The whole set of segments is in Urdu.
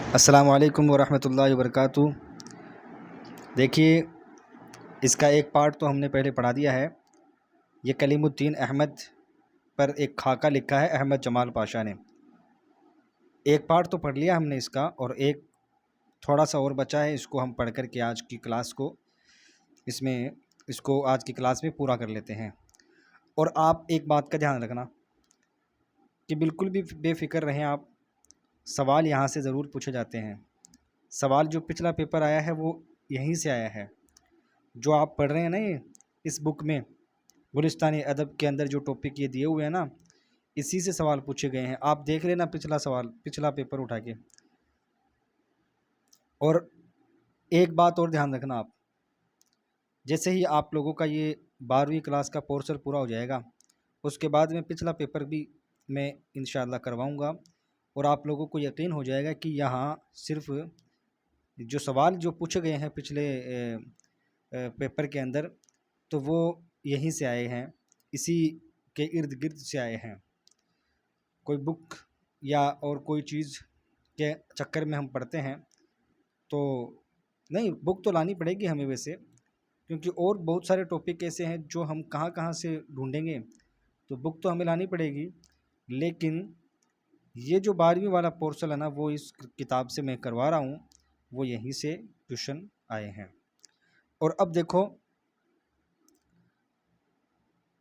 السلام علیکم ورحمۃ اللہ وبرکاتہ۔ دیکھیے، اس کا ایک پارٹ تو ہم نے پہلے پڑھا دیا ہے۔ یہ کلیم الدین احمد پر ایک خاکہ لکھا ہے احمد جمال پاشا نے۔ ایک پارٹ تو پڑھ لیا ہم نے اس کا، اور ایک تھوڑا سا اور بچا ہے۔ اس کو ہم پڑھ کر کے آج کی کلاس میں پورا کر لیتے ہیں۔ اور آپ ایک بات کا دھیان رکھنا کہ بالکل بھی بے فکر رہیں آپ، سوال یہاں سے ضرور پوچھے جاتے ہیں۔ سوال جو پچھلا پیپر آیا ہے وہ یہیں سے آیا ہے۔ جو آپ پڑھ رہے ہیں نا، یہ اس بک میں گلستانی ادب کے اندر جو ٹاپک یہ دیے ہوئے ہیں نا، اسی سے سوال پوچھے گئے ہیں۔ آپ دیکھ لینا پچھلا پیپر اٹھا کے۔ اور ایک بات اور دھیان رکھنا، آپ جیسے ہی آپ لوگوں کا یہ 12ویں کلاس کا پورشن پورا ہو جائے گا، اس کے بعد میں پچھلا پیپر بھی میں انشاءاللہ کرواؤں گا، اور آپ لوگوں کو یقین ہو جائے گا کہ یہاں صرف جو سوال جو پوچھے گئے ہیں پچھلے پیپر کے اندر، تو وہ یہیں سے آئے ہیں، اسی کے ارد گرد سے آئے ہیں۔ کوئی بک یا اور کوئی چیز کے چکر میں ہم پڑھتے ہیں تو نہیں، بک تو لانی پڑے گی ہمیں ویسے، کیونکہ اور بہت سارے ٹاپک ایسے ہیں جو ہم کہاں سے ڈھونڈیں گے، تو بک تو ہمیں لانی پڑے گی۔ لیکن یہ جو 12ویں والا پورشن ہے نا، وہ اس کتاب سے میں کروا رہا ہوں، وہ یہیں سے ٹیوشن آئے ہیں۔ اور اب دیکھو،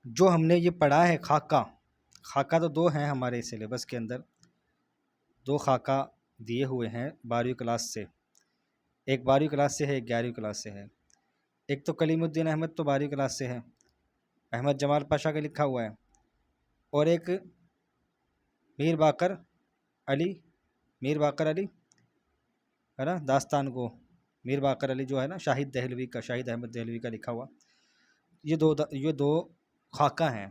جو ہم نے یہ پڑھا ہے خاکہ تو 2 ہیں ہمارے سلیبس کے اندر، 2 خاکہ دیے ہوئے ہیں 12ویں کلاس سے۔ ایک 12ویں کلاس سے ہے، ایک 11ویں کلاس سے ہے۔ ایک تو کلیم الدین احمد تو 12ویں کلاس سے ہے، احمد جمال پاشا کا لکھا ہوا ہے، اور ایک میر باقر علی ہے نا، داستان کو میر باقر علی جو ہے نا، شاہد احمد دہلوی کا لکھا ہوا۔ یہ دو خاکہ ہیں۔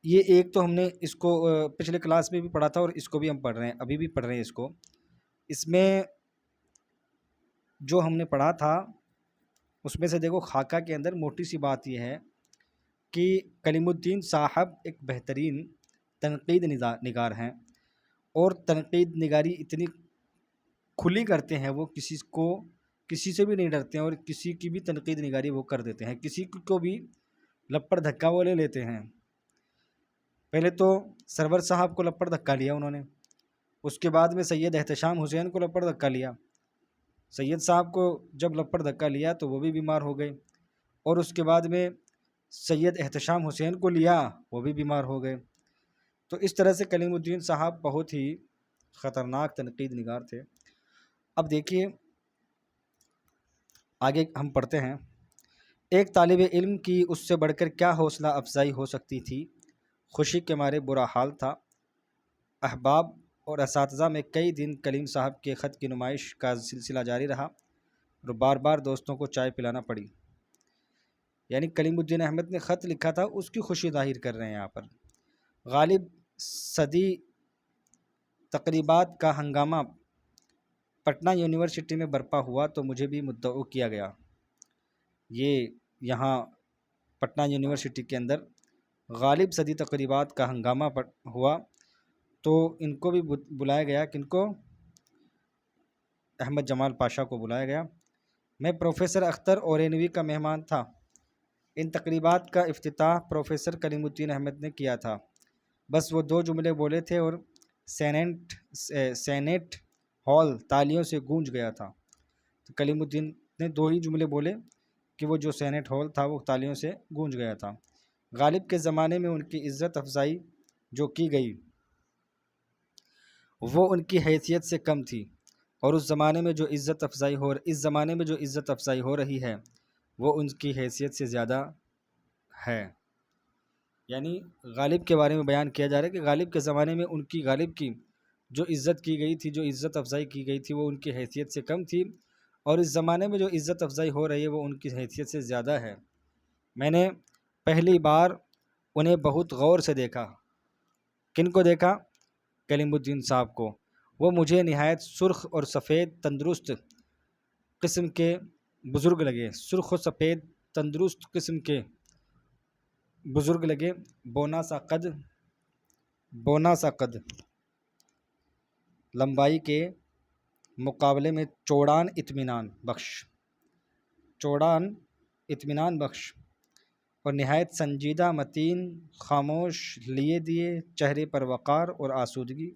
یہ ایک تو ہم نے اس کو پچھلے کلاس میں بھی پڑھا تھا، اور اس کو بھی ہم پڑھ رہے ہیں، ابھی بھی پڑھ رہے ہیں اس کو۔ اس میں جو ہم نے پڑھا تھا اس میں سے دیکھو، خاکہ کے اندر موٹی سی بات یہ ہے کہ کلیم الدین صاحب ایک بہترین تنقید نگار ہیں، اور تنقید نگاری اتنی کھلی کرتے ہیں، وہ کسی سے بھی نہیں ڈرتے ہیں، اور کسی کی بھی تنقید نگاری وہ کر دیتے ہیں، کسی کو بھی لپڑ دھکا وہ لے لیتے ہیں۔ پہلے تو سرور صاحب کو لپڑ دھکا لیا انہوں نے، اس کے بعد میں سید احتشام حسین کو لپڑ دھکا لیا۔ سید صاحب کو جب لپڑ دھکا لیا تو وہ بھی بیمار ہو گئے، اور اس کے بعد میں سید احتشام حسین کو لیا، وہ بھی بیمار ہو گئے۔ تو اس طرح سے کلیم الدین صاحب بہت ہی خطرناک تنقید نگار تھے۔ اب دیکھیے آگے ہم پڑھتے ہیں۔ ایک طالب علم کی اس سے بڑھ کر کیا حوصلہ افزائی ہو سکتی تھی، خوشی کے مارے برا حال تھا۔ احباب اور اساتذہ میں کئی دن کلیم صاحب کے خط کی نمائش کا سلسلہ جاری رہا، اور بار بار دوستوں کو چائے پلانا پڑی۔ یعنی کلیم الدین احمد نے خط لکھا تھا، اس کی خوشی ظاہر کر رہے ہیں یہاں پر۔ غالب صدی تقریبات کا ہنگامہ پٹنہ یونیورسٹی میں برپا ہوا تو مجھے بھی مدعو کیا گیا۔ یہ یہاں پٹنہ یونیورسٹی کے اندر غالب صدی تقریبات کا ہنگامہ ہوا تو ان کو بھی بلایا گیا، کن کو؟ احمد جمال پاشا کو بلایا گیا۔ میں پروفیسر اختر اورینوی کا مہمان تھا۔ ان تقریبات کا افتتاح پروفیسر کلیم الدین احمد نے کیا تھا۔ بس وہ 2 جملے بولے تھے اور سینیٹ ہال تالیوں سے گونج گیا تھا۔ تو کلیم الدین نے 2 ہی جملے بولے کہ وہ جو سینیٹ ہال تھا وہ تالیوں سے گونج گیا تھا۔ غالب کے زمانے میں ان کی عزت افزائی جو کی گئی وہ ان کی حیثیت سے کم تھی، اور اس زمانے میں جو عزت افزائی ہو رہی ہے وہ ان کی حیثیت سے زیادہ ہے۔ یعنی غالب کے بارے میں بیان کیا جا رہا ہے کہ غالب کے زمانے میں غالب کی جو عزت کی گئی تھی، جو عزت افزائی کی گئی تھی، وہ ان کی حیثیت سے کم تھی، اور اس زمانے میں جو عزت افزائی ہو رہی ہے وہ ان کی حیثیت سے زیادہ ہے۔ میں نے پہلی بار انہیں بہت غور سے دیکھا۔ کن کو دیکھا؟ کلیم الدین صاحب کو۔ وہ مجھے نہایت سرخ اور سفید تندرست قسم کے بزرگ لگے، بونا سا قد لمبائی کے مقابلے میں چوڑان اطمینان بخش اور نہایت سنجیدہ متین، خاموش لیے دیے چہرے پر وقار اور آسودگی۔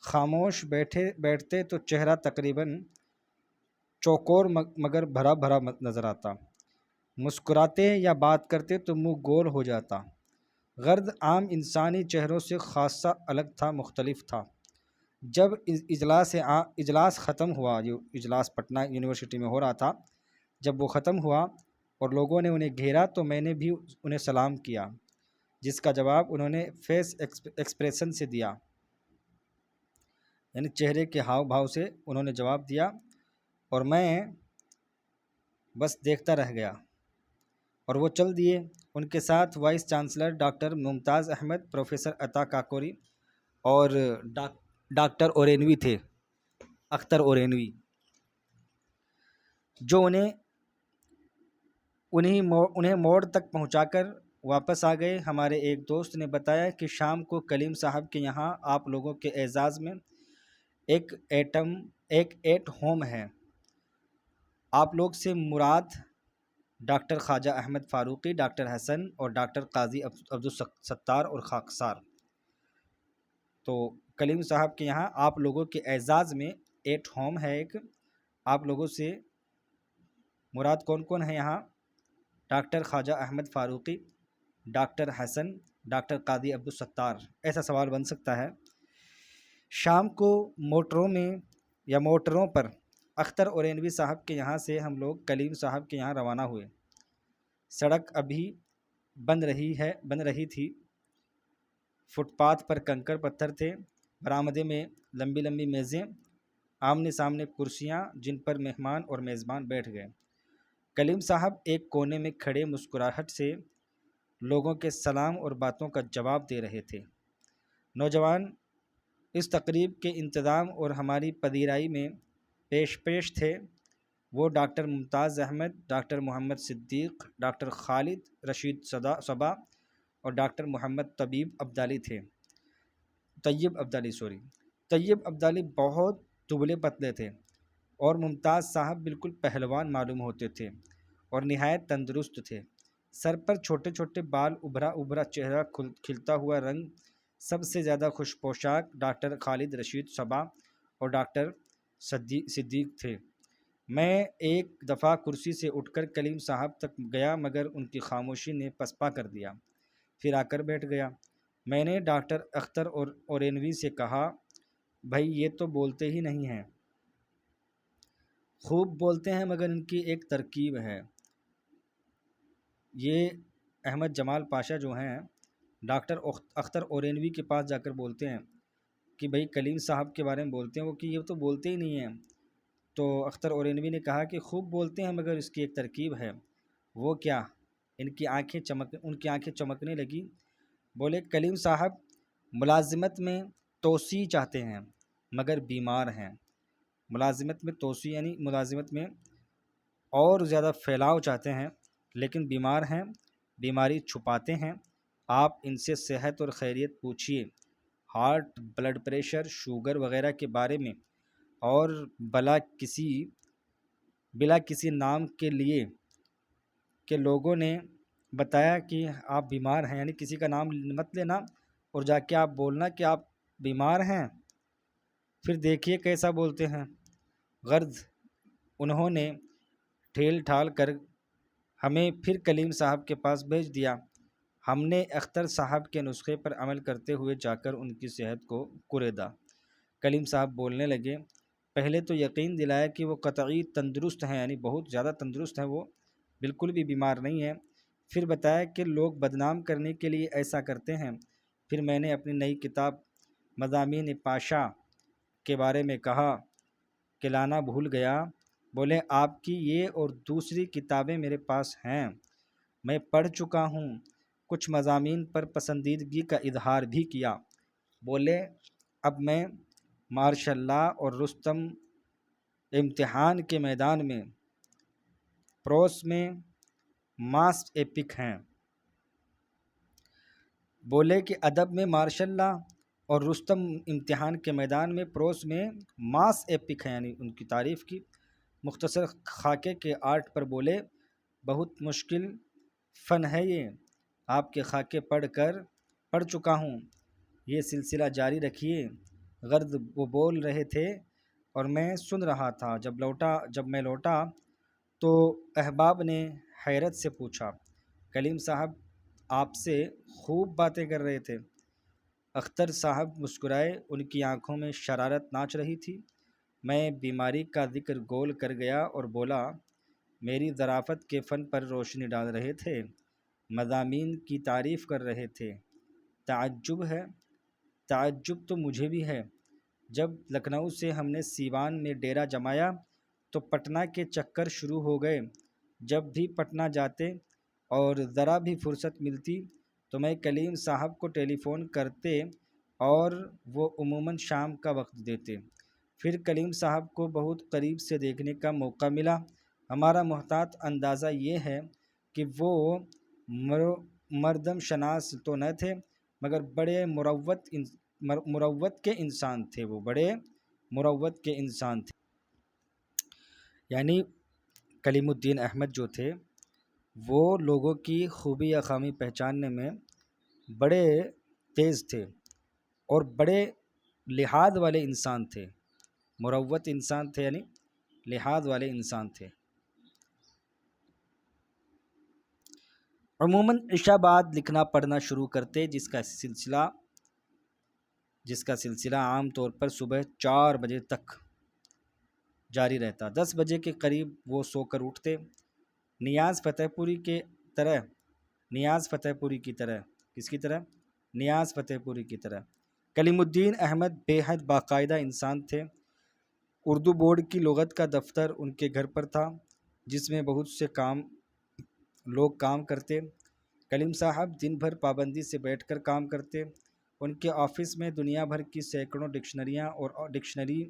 خاموش بیٹھتے تو چہرہ تقریباً چوکور مگر بھرا بھرا نظر آتا، مسکراتے یا بات کرتے تو منہ گول ہو جاتا۔ غرض عام انسانی چہروں سے خاصا الگ تھا، مختلف تھا۔ جب اجلاس ختم ہوا، جو اجلاس پٹنہ یونیورسٹی میں ہو رہا تھا، جب وہ ختم ہوا اور لوگوں نے انہیں گھیرا تو میں نے بھی انہیں سلام کیا، جس کا جواب انہوں نے فیس ایکسپریشن سے دیا، یعنی چہرے کے ہاؤ بھاؤ سے انہوں نے جواب دیا، اور میں بس دیکھتا رہ گیا اور وہ چل دیے۔ ان کے ساتھ وائس چانسلر ڈاکٹر ممتاز احمد، پروفیسر عطا کاکوری اور ڈاکٹر اورینوی تھے، اختر اورینوی، جو انہیں موڑ تک پہنچا کر واپس آ گئے۔ ہمارے ایک دوست نے بتایا کہ شام کو کلیم صاحب کے یہاں آپ لوگوں کے اعزاز میں ایک ایٹ ہوم ہے۔ آپ لوگ سے مراد ڈاکٹر خواجہ احمد فاروقی، ڈاکٹر حسن اور ڈاکٹر قاضی عبدالستار اور خاکسار۔ تو کلیم صاحب کے یہاں آپ لوگوں کے اعزاز میں ایٹ ہوم ہے ایک۔ آپ لوگوں سے مراد کون کون ہے یہاں؟ ڈاکٹر خواجہ احمد فاروقی، ڈاکٹر حسن، ڈاکٹر قاضی عبدالستار۔ ایسا سوال بن سکتا ہے۔ شام کو موٹروں پر اختر اورینوی صاحب کے یہاں سے ہم لوگ کلیم صاحب کے یہاں روانہ ہوئے۔ سڑک ابھی بن رہی تھی، فٹ پاتھ پر کنکر پتھر تھے، برآمدے میں لمبی لمبی میزیں، آمنے سامنے کرسیاں جن پر مہمان اور میزبان بیٹھ گئے۔ کلیم صاحب ایک کونے میں کھڑے مسکراہٹ سے لوگوں کے سلام اور باتوں کا جواب دے رہے تھے۔ نوجوان اس تقریب کے انتظام اور ہماری پذیرائی میں پیش تھے۔ وہ ڈاکٹر ممتاز احمد، ڈاکٹر محمد صدیق، ڈاکٹر خالد رشید صبا اور ڈاکٹر محمد طیب عبدالی بہت دبلے پتلے تھے، اور ممتاز صاحب بالکل پہلوان معلوم ہوتے تھے اور نہایت تندرست تھے۔ سر پر چھوٹے چھوٹے بال، ابھرا چہرہ، کھلتا ہوا رنگ۔ سب سے زیادہ خوش پوشاک ڈاکٹر خالد رشید صبا اور ڈاکٹر صدیق تھے۔ میں ایک دفعہ کرسی سے اٹھ کر کلیم صاحب تک گیا، مگر ان کی خاموشی نے پسپا کر دیا، پھر آ کر بیٹھ گیا۔ میں نے ڈاکٹر اختر اورینوی سے کہا، بھائی یہ تو بولتے ہی نہیں ہیں۔ خوب بولتے ہیں مگر ان کی ایک ترکیب ہے۔ یہ احمد جمال پاشا جو ہیں، ڈاکٹر اختر اورینوی کے پاس جا کر بولتے ہیں کہ بھائی کلیم صاحب کے بارے میں بولتے ہیں، وہ کہ یہ تو بولتے ہی نہیں ہیں۔ تو اختر اورینوی نے کہا کہ خوب بولتے ہیں مگر اس کی ایک ترکیب ہے۔ وہ کیا؟ ان کی آنکھیں چمکنے لگی۔ بولے، کلیم صاحب ملازمت میں توسیع چاہتے ہیں مگر بیمار ہیں۔ ملازمت میں توسیع یعنی ملازمت میں اور زیادہ پھیلاؤ چاہتے ہیں، لیکن بیمار ہیں، بیماری چھپاتے ہیں۔ آپ ان سے صحت اور خیریت پوچھیے، ہارٹ، بلڈ پریشر، شوگر وغیرہ کے بارے میں، اور بلا کسی نام کے لیے کہ لوگوں نے بتایا کہ آپ بیمار ہیں، یعنی کسی کا نام مت لینا اور جا کے آپ بولنا کہ آپ بیمار ہیں، پھر دیکھیے کیسا بولتے ہیں۔ غرض انہوں نے ٹھیل ٹھال کر ہمیں پھر کلیم صاحب کے پاس بھیج دیا۔ ہم نے اختر صاحب کے نسخے پر عمل کرتے ہوئے جا کر ان کی صحت کو کوریدا۔ کلیم صاحب بولنے لگے۔ پہلے تو یقین دلایا کہ وہ قطعی تندرست ہیں، یعنی بہت زیادہ تندرست ہیں، وہ بالکل بھی بیمار نہیں ہیں۔ پھر بتایا کہ لوگ بدنام کرنے کے لیے ایسا کرتے ہیں۔ پھر میں نے اپنی نئی کتاب مضامین پاشا کے بارے میں کہا کہ لانا بھول گیا۔ بولے، آپ کی یہ اور دوسری کتابیں میرے پاس ہیں، میں پڑھ چکا ہوں۔ کچھ مضامین پر پسندیدگی کا اظہار بھی کیا۔ بولے، اب میں ماشاء اللہ اور رستم امتحان کے میدان میں، پروس میں ماس ایپک ہیں۔ بولے کہ ادب میں ماشاء اللہ اور رستم امتحان کے میدان میں پروس میں ماس ایپک ہے، یعنی ان کی تعریف کی۔ مختصر خاکے کے آرٹ پر بولے، بہت مشکل فن ہے یہ، آپ کے خاکے پڑھ چکا ہوں، یہ سلسلہ جاری رکھیے۔ غرض وہ بول رہے تھے اور میں سن رہا تھا۔ جب میں لوٹا تو احباب نے حیرت سے پوچھا، کلیم صاحب آپ سے خوب باتیں کر رہے تھے۔ اختر صاحب مسکرائے، ان کی آنکھوں میں شرارت ناچ رہی تھی۔ میں بیماری کا ذکر گول کر گیا اور بولا، میری ظرافت کے فن پر روشنی ڈال رہے تھے، مضامین کی تعریف کر رہے تھے۔ تعجب تو مجھے بھی ہے۔ جب لکھنؤ سے ہم نے سیوان میں ڈیرا جمایا تو پٹنہ کے چکر شروع ہو گئے۔ جب بھی پٹنہ جاتے اور ذرا بھی فرصت ملتی تو میں کلیم صاحب کو ٹیلی فون کرتے اور وہ عموماً شام کا وقت دیتے۔ پھر کلیم صاحب کو بہت قریب سے دیکھنے کا موقع ملا۔ ہمارا محتاط اندازہ یہ ہے کہ وہ مردم شناس تو نہ تھے، مگر بڑے مروت کے انسان تھے۔ وہ بڑے مروت کے انسان تھے، یعنی کلیم الدین احمد جو تھے وہ لوگوں کی خوبی یا خامی پہچاننے میں بڑے تیز تھے اور بڑے لحاظ والے انسان تھے۔ مروت انسان تھے، یعنی لحاظ والے انسان تھے۔ عموماً عشاء بعد لکھنا پڑھنا شروع کرتے، جس کا سلسلہ عام طور پر صبح 4 بجے تک جاری رہتا۔ 10 بجے کے قریب وہ سو کر اٹھتے، نیاز فتح پوری کی طرح۔ کلیم الدین احمد بے حد باقاعدہ انسان تھے۔ اردو بورڈ کی لغت کا دفتر ان کے گھر پر تھا، جس میں بہت سے لوگ کام کرتے۔ کلیم صاحب دن بھر پابندی سے بیٹھ کر کام کرتے۔ ان کے آفس میں دنیا بھر کی سینکڑوں ڈکشنریاں اور ڈکشنری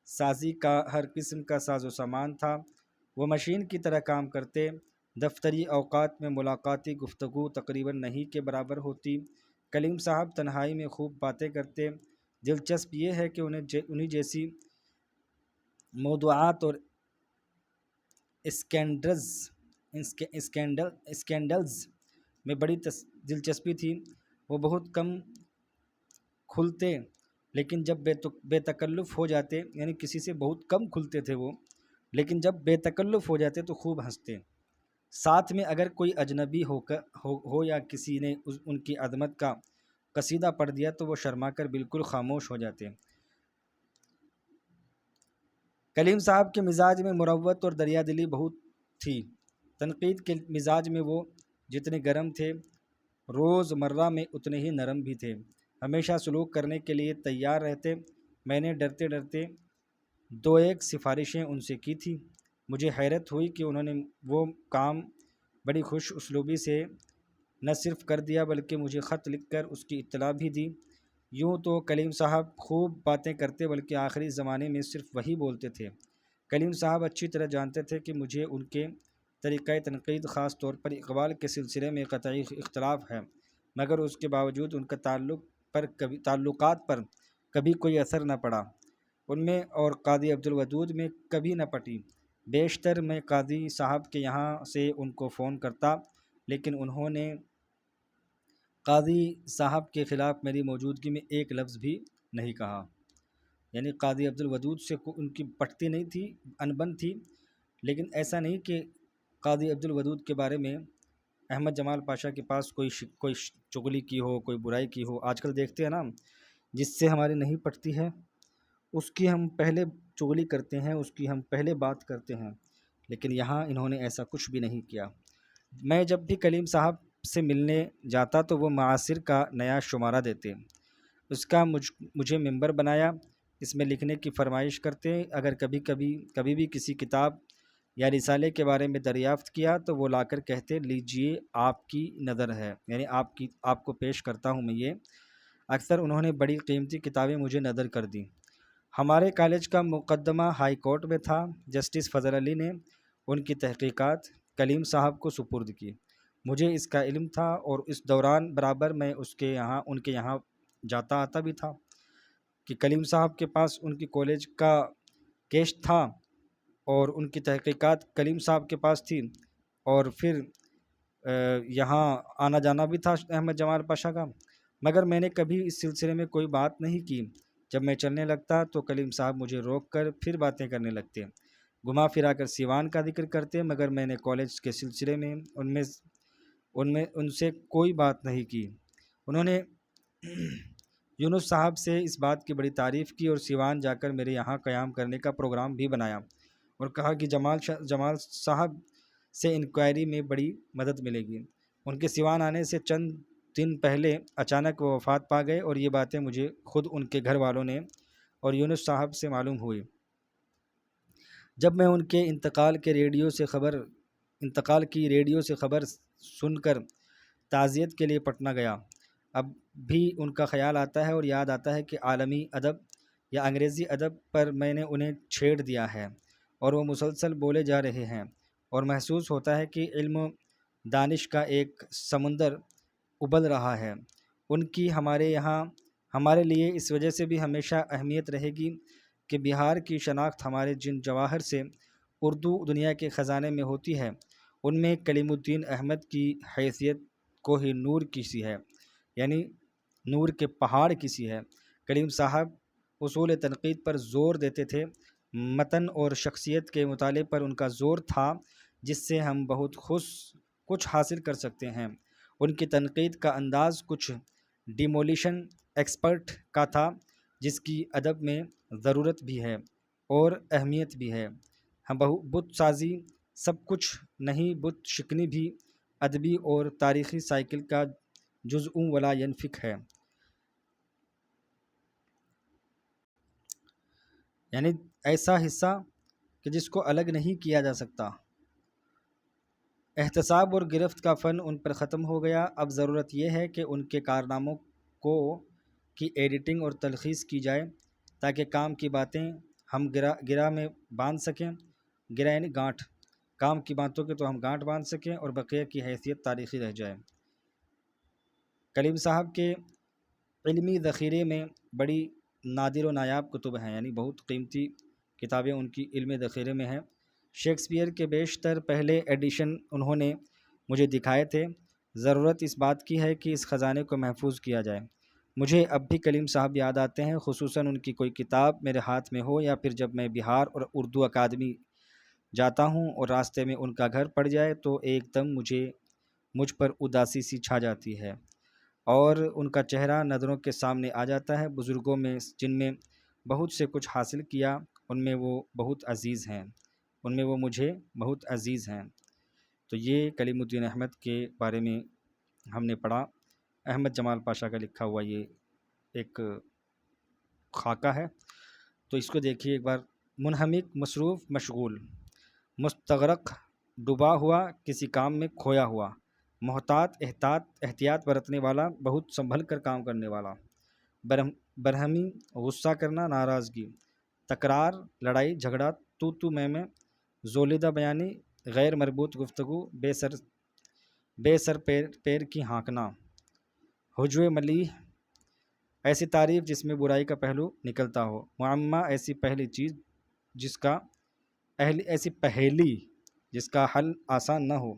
سازی کا ہر قسم کا ساز و سامان تھا۔ وہ مشین کی طرح کام کرتے۔ دفتری اوقات میں ملاقاتی گفتگو تقریباً نہیں کے برابر ہوتی۔ کلیم صاحب تنہائی میں خوب باتیں کرتے۔ دلچسپ یہ ہے کہ انہیں جیسی موضوعات اور اسکینڈلز میں بڑی دلچسپی تھی۔ وہ بہت کم کھلتے لیکن جب بے تکلف ہو جاتے، یعنی کسی سے بہت کم کھلتے تھے وہ، لیکن جب بے تکلف ہو جاتے تو خوب ہنستے۔ ساتھ میں اگر کوئی اجنبی ہو یا کسی نے ان کی عظمت کا قصیدہ پڑھ دیا تو وہ شرما کر بالکل خاموش ہو جاتے۔ کلیم صاحب کے مزاج میں مروت اور دریا دلی بہت تھی۔ تنقید کے مزاج میں وہ جتنے گرم تھے، روز مرہ میں اتنے ہی نرم بھی تھے۔ ہمیشہ سلوک کرنے کے لیے تیار رہتے۔ میں نے ڈرتے ڈرتے 2-1 سفارشیں ان سے کی تھی۔ مجھے حیرت ہوئی کہ انہوں نے وہ کام بڑی خوش اسلوبی سے نہ صرف کر دیا بلکہ مجھے خط لکھ کر اس کی اطلاع بھی دی۔ یوں تو کلیم صاحب خوب باتیں کرتے بلکہ آخری زمانے میں صرف وہی بولتے تھے۔ کلیم صاحب اچھی طرح جانتے تھے کہ مجھے ان کے طریقۂ تنقید، خاص طور پر اقبال کے سلسلے میں قطعی اختلاف ہے، مگر اس کے باوجود ان کا تعلقات پر کبھی کوئی اثر نہ پڑا۔ ان میں اور قاضی عبدالودود میں کبھی نہ پٹی۔ بیشتر میں قاضی صاحب کے یہاں سے ان کو فون کرتا، لیکن انہوں نے قاضی صاحب کے خلاف میری موجودگی میں ایک لفظ بھی نہیں کہا۔ یعنی قاضی عبدالودود سے ان کی پٹتی نہیں تھی، انبن تھی، لیکن ایسا نہیں کہ قاضی عبدالودود کے بارے میں احمد جمال پاشا کے پاس کوئی چغلی کی ہو، کوئی برائی کی ہو۔ آج کل دیکھتے ہیں نا، جس سے ہماری نہیں پٹتی ہے اس کی ہم پہلے چغلی کرتے ہیں، اس کی ہم پہلے بات کرتے ہیں، لیکن یہاں انہوں نے ایسا کچھ بھی نہیں کیا۔ میں جب بھی کلیم صاحب سے ملنے جاتا تو وہ معاصر کا نیا شمارہ دیتے، اس کا مجھے ممبر بنایا، اس میں لکھنے کی فرمائش کرتے۔ اگر کبھی بھی کسی کتاب یا رسالے کے بارے میں دریافت کیا تو وہ لا کر کہتے، لیجئے آپ کی نظر ہے، یعنی آپ کو پیش کرتا ہوں میں یہ۔ اکثر انہوں نے بڑی قیمتی کتابیں مجھے نظر کر دیں۔ ہمارے کالج کا مقدمہ ہائی کورٹ میں تھا۔ جسٹس فضل علی نے ان کی تحقیقات کلیم صاحب کو سپرد کی۔ مجھے اس کا علم تھا اور اس دوران برابر میں ان کے یہاں جاتا آتا بھی تھا کہ کلیم صاحب کے پاس ان کی کالج کا کیش تھا اور ان کی تحقیقات کلیم صاحب کے پاس تھی، اور پھر یہاں آنا جانا بھی تھا احمد جمال پاشا کا، مگر میں نے کبھی اس سلسلے میں کوئی بات نہیں کی۔ جب میں چلنے لگتا تو کلیم صاحب مجھے روک کر پھر باتیں کرنے لگتے، گھما پھرا کر سیوان کا ذکر کرتے، مگر میں نے کالج کے سلسلے میں ان سے کوئی بات نہیں کی۔ انہوں نے یونس صاحب سے اس بات کی بڑی تعریف کی اور سیوان جا کر میرے یہاں قیام کرنے کا پروگرام بھی بنایا، اور کہا کہ جمال صاحب سے انکوائری میں بڑی مدد ملے گی۔ ان کے سیوان آنے سے چند دن پہلے اچانک وہ وفات پا گئے، اور یہ باتیں مجھے خود ان کے گھر والوں نے اور یونس صاحب سے معلوم ہوئی۔ جب میں ان کے انتقال کی ریڈیو سے خبر سن کر تعزیت کے لیے پٹنہ گیا، اب بھی ان کا خیال آتا ہے اور یاد آتا ہے کہ عالمی ادب یا انگریزی ادب پر میں نے انہیں چھیڑ دیا ہے اور وہ مسلسل بولے جا رہے ہیں، اور محسوس ہوتا ہے کہ علم و دانش کا ایک سمندر ابل رہا ہے۔ ان کی ہمارے لیے اس وجہ سے بھی ہمیشہ اہمیت رہے گی کہ بہار کی شناخت ہمارے جن جواہر سے اردو دنیا کے خزانے میں ہوتی ہے، ان میں کلیم الدین احمد کی حیثیت کوہ نور کی سی ہے، یعنی نور کے پہاڑ کی سی ہے۔ کلیم صاحب اصول تنقید پر زور دیتے تھے، متن اور شخصیت کے مطالعے پر ان کا زور تھا، جس سے ہم بہت کچھ حاصل کر سکتے ہیں۔ ان کی تنقید کا انداز کچھ ڈیمولیشن ایکسپرٹ کا تھا، جس کی ادب میں ضرورت بھی ہے اور اہمیت بھی ہے۔ ہم بت سازی سب کچھ نہیں، بت شکنی بھی ادبی اور تاریخی سائیکل کا جزء ولا ینفک ہے، یعنی ایسا حصہ کہ جس کو الگ نہیں کیا جا سکتا۔ احتساب اور گرفت کا فن ان پر ختم ہو گیا، اب ضرورت یہ ہے کہ ان کے کارناموں کی ایڈیٹنگ اور تلخیص کی جائے تاکہ کام کی باتیں ہم گرا میں باندھ سکیں، گرا یعنی گانٹھ، کام کی باتوں کے تو ہم گانٹھ باندھ سکیں اور بقیہ کی حیثیت تاریخی رہ جائے۔ کلیم صاحب کے علمی ذخیرے میں بڑی نادر و نایاب کتب ہیں، یعنی بہت قیمتی کتابیں ان کی علمی ذخیرے میں ہیں۔ شیکسپیئر کے بیشتر پہلے ایڈیشن انہوں نے مجھے دکھائے تھے۔ ضرورت اس بات کی ہے کہ اس خزانے کو محفوظ کیا جائے۔ مجھے اب بھی کلیم صاحب یاد آتے ہیں، خصوصاً ان کی کوئی کتاب میرے ہاتھ میں ہو، یا پھر جب میں بہار اور اردو اکادمی جاتا ہوں اور راستے میں ان کا گھر پڑ جائے تو ایک دم مجھ پر اداسی سی چھا جاتی ہے اور ان کا چہرہ نظروں کے سامنے آ جاتا ہے۔ بزرگوں میں جن میں بہت سے کچھ حاصل کیا، ان میں وہ مجھے بہت عزیز ہیں۔ تو یہ کلیم الدین احمد کے بارے میں ہم نے پڑھا۔ احمد جمال پاشا کا لکھا ہوا یہ ایک خاکہ ہے، تو اس کو دیکھیے ایک بار۔ منہمک، مصروف، مشغول، مستغرق، ڈوبا ہوا، کسی کام میں کھویا ہوا، محتاط، احتیاط برتنے والا، بہت سنبھل کر کام کرنے والا، برہمی، غصہ کرنا، ناراضگی، تکرار، لڑائی جھگڑا، تو میں، زولیدہ بیانی، غیر مربوط گفتگو، بے سر پیر کی ہانکنا، ہجوے ملیح، ایسی تعریف جس میں برائی کا پہلو نکلتا ہو، معمہ، ایسی پہلی چیز ایسی پہیلی جس کا حل آسان نہ ہو،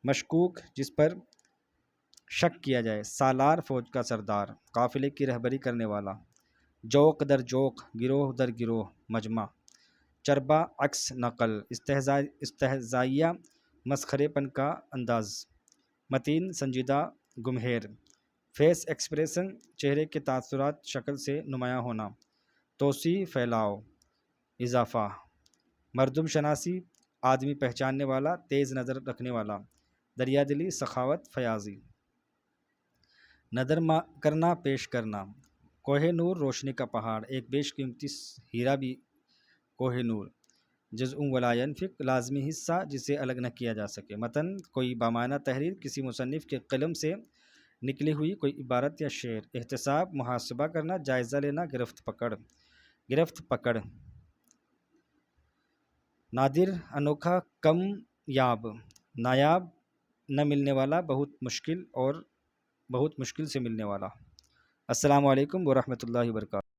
مشکوک، جس پر شک کیا جائے، سالار، فوج کا سردار، قافلے کی رہبری کرنے والا، جوق در جوق، گروہ در گروہ، مجمع، چربا، عکس نقل، استہزائیہ، مسخرے پن کا انداز، متین، سنجیدہ، گمہیر، فیس ایکسپریشن، چہرے کے تاثرات شکل سے نمایاں ہونا، توسیع، پھیلاؤ، اضافہ، مردم شناسی، آدمی پہچاننے والا، تیز نظر رکھنے والا، دریا دلی، سخاوت، فیاضی، نظر کرنا، پیش کرنا، کوہ نور، روشنی کا پہاڑ، ایک بیش قیمتی ہیرا بھی کوہ نور، جزء ولا ینفک، لازمی حصہ جسے الگ نہ کیا جا سکے، متن، کوئی بامعنیٰ تحریر، کسی مصنف کے قلم سے نکلی ہوئی کوئی عبارت یا شعر، احتساب، محاسبہ کرنا، جائزہ لینا، گرفت پکڑ، نادر، انوکھا، کم یاب، نایاب، نہ ملنے والا، بہت مشکل سے ملنے والا، السلام علیکم ورحمۃ اللہ وبرکاتہ۔